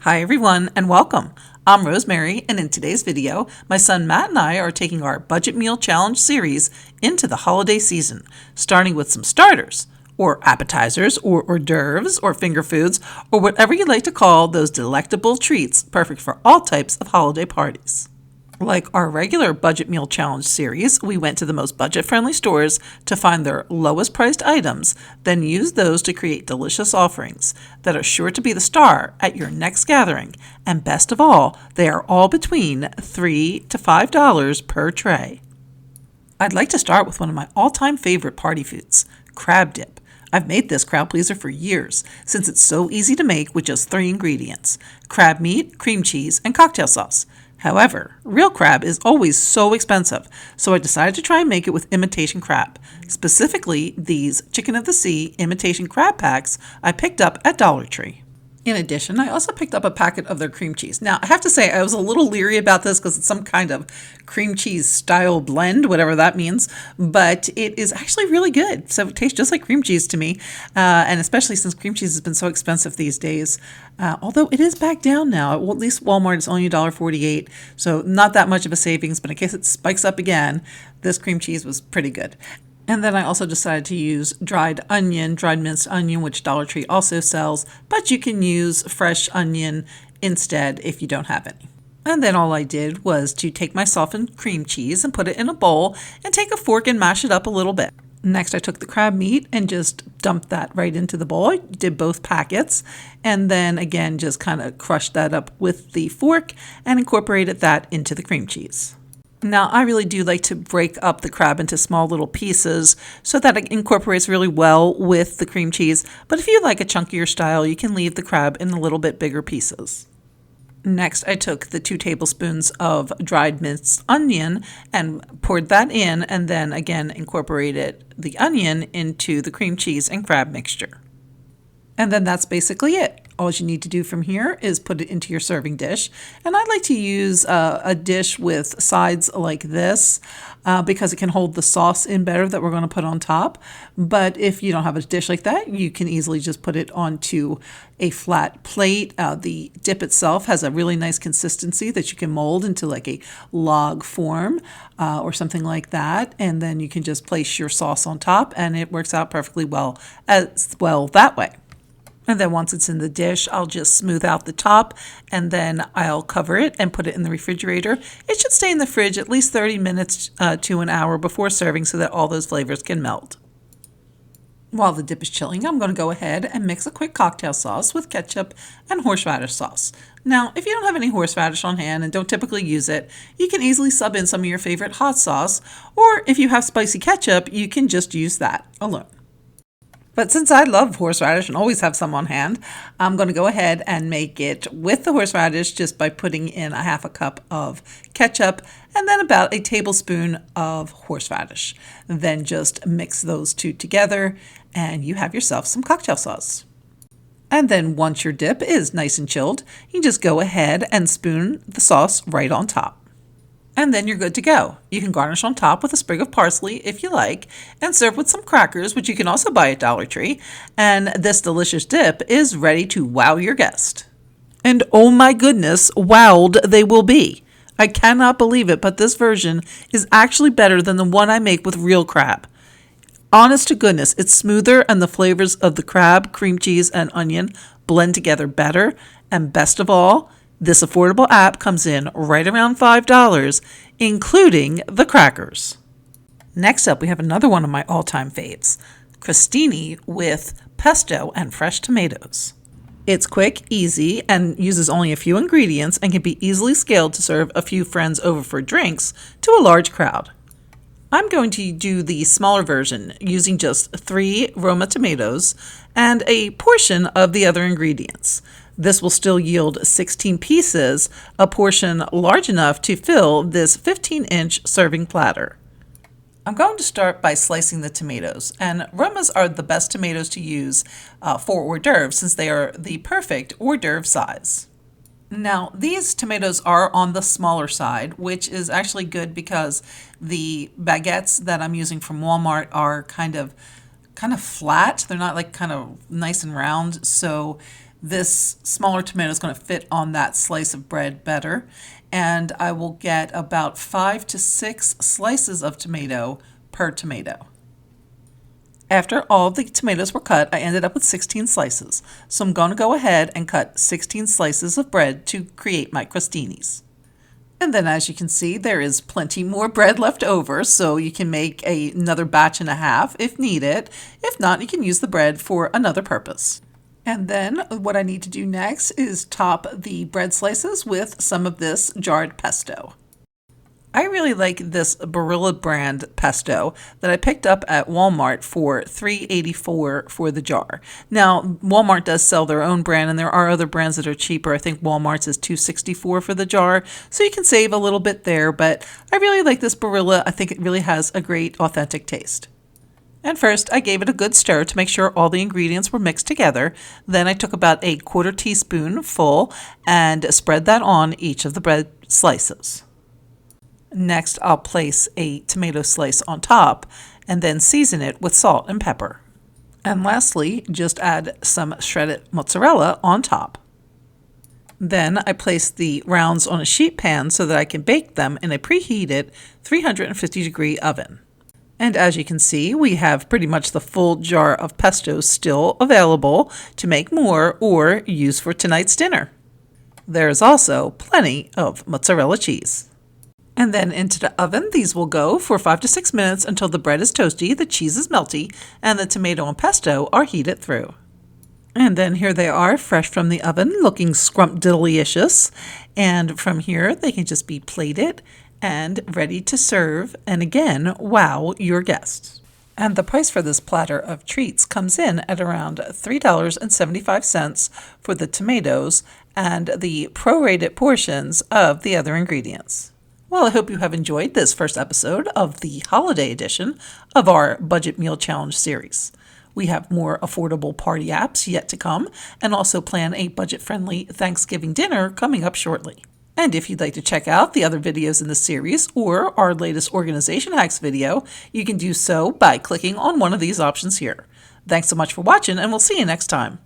Hi everyone and welcome. I'm Rosemary, and in today's video, my son Matt and I are taking our Budget Meal Challenge series into the holiday season, starting with some starters, or appetizers, or hors d'oeuvres, or finger foods, or whatever you like to call those delectable treats perfect for all types of holiday parties. Like our regular Budget Meal Challenge series, we went to the most budget-friendly stores to find their lowest priced items, then used those to create delicious offerings that are sure to be the star at your next gathering. And best of all, they are all between $3 to $5 per tray. I'd like to start with one of my all-time favorite party foods, crab dip. I've made this crowd pleaser for years, since it's so easy to make with just 3 ingredients: crab meat, cream cheese, and cocktail sauce. However, real crab is always so expensive, so I decided to try and make it with imitation crab. Specifically, these Chicken of the Sea imitation crab packs I picked up at Dollar Tree. In addition, I also picked up a packet of their cream cheese. Now, I have to say, I was a little leery about this because it's some kind of cream cheese style blend, whatever that means, but it is actually really good. So it tastes just like cream cheese to me, and especially since cream cheese has been so expensive these days. Although it is back down now. At least Walmart is only $1.48, so not that much of a savings, but in case it spikes up again, this cream cheese was pretty good. And then I also decided to use dried minced onion, which Dollar Tree also sells, but you can use fresh onion instead if you don't have any. And then all I did was to take my softened cream cheese and put it in a bowl and take a fork and mash it up a little bit. Next, I took the crab meat and just dumped that right into the bowl. I did both packets, and then again just kind of crushed that up with the fork and incorporated that into the cream cheese. Now, I really do like to break up the crab into small little pieces so that it incorporates really well with the cream cheese, but if you like a chunkier style, you can leave the crab in a little bit bigger pieces. Next, I took the 2 tablespoons of dried minced onion and poured that in, and then again incorporated the onion into the cream cheese and crab mixture. And then that's basically it. All you need to do from here is put it into your serving dish. And I like to use a dish with sides like this because it can hold the sauce in better that we're going to put on top. But if you don't have a dish like that, you can easily just put it onto a flat plate. The dip itself has a really nice consistency that you can mold into like a log form or something like that. And then you can just place your sauce on top, and it works out perfectly well as well that way. And then once it's in the dish, I'll just smooth out the top, and then I'll cover it and put it in the refrigerator. It should stay in the fridge at least 30 minutes to an hour before serving so that all those flavors can melt. While the dip is chilling, I'm going to go ahead and mix a quick cocktail sauce with ketchup and horseradish sauce. Now, if you don't have any horseradish on hand and don't typically use it, you can easily sub in some of your favorite hot sauce, or if you have spicy ketchup, you can just use that alone. But since I love horseradish and always have some on hand, I'm going to go ahead and make it with the horseradish just by putting in a half a cup of ketchup and then about a tablespoon of horseradish. Then just mix those two together and you have yourself some cocktail sauce. And then once your dip is nice and chilled, you just go ahead and spoon the sauce right on top. And then you're good to go. You can garnish on top with a sprig of parsley if you like, and serve with some crackers, which you can also buy at Dollar Tree. And this delicious dip is ready to wow your guest. And oh my goodness, wowed they will be. I cannot believe it, but this version is actually better than the one I make with real crab. Honest to goodness, it's smoother and the flavors of the crab, cream cheese, and onion blend together better. And best of all, this affordable app comes in right around $5, including the crackers. Next up, we have another one of my all-time faves, crostini with pesto and fresh tomatoes. It's quick, easy, and uses only a few ingredients and can be easily scaled to serve a few friends over for drinks to a large crowd. I'm going to do the smaller version using just 3 Roma tomatoes and a portion of the other ingredients. This will still yield 16 pieces, a portion large enough to fill this 15-inch serving platter. I'm going to start by slicing the tomatoes, and Romas are the best tomatoes to use for hors d'oeuvres since they are the perfect hors d'oeuvre size. Now, these tomatoes are on the smaller side, which is actually good because the baguettes that I'm using from Walmart are kind of flat. They're not like kind of nice and round, so This smaller tomato is going to fit on that slice of bread better, and I will get about 5 to 6 slices of tomato per tomato. After all of the tomatoes were cut, I ended up with 16 slices, so I'm going to go ahead and cut 16 slices of bread to create my crostinis. And then, as you can see, there is plenty more bread left over, so you can make another batch and a half if needed. If not, you can use the bread for another purpose. And then what I need to do next is top the bread slices with some of this jarred pesto. I really like this Barilla brand pesto that I picked up at Walmart for $3.84 for the jar. Now, Walmart does sell their own brand, and there are other brands that are cheaper. I think Walmart's is $2.64 for the jar, so you can save a little bit there, but I really like this Barilla. I think it really has a great, authentic taste. And first, I gave it a good stir to make sure all the ingredients were mixed together. Then I took about a quarter teaspoon full and spread that on each of the bread slices. Next, I'll place a tomato slice on top and then season it with salt and pepper. And lastly, just add some shredded mozzarella on top. Then I place the rounds on a sheet pan so that I can bake them in a preheated 350-degree oven. And as you can see, we have pretty much the full jar of pesto still available to make more or use for tonight's dinner. There's also plenty of mozzarella cheese. And then into the oven, these will go for 5 to 6 minutes until the bread is toasty, the cheese is melty, and the tomato and pesto are heated through. And then here they are, fresh from the oven, looking scrumptious. And from here, they can just be plated and ready to serve, and again, wow your guests. And the price for this platter of treats comes in at around $3.75 for the tomatoes and the prorated portions of the other ingredients. Well, I hope you have enjoyed this first episode of the holiday edition of our Budget Meal Challenge series. We have more affordable party apps yet to come, and also plan a budget-friendly Thanksgiving dinner coming up shortly. And if you'd like to check out the other videos in the series or our latest organization hacks video, you can do so by clicking on one of these options here. Thanks so much for watching, and we'll see you next time.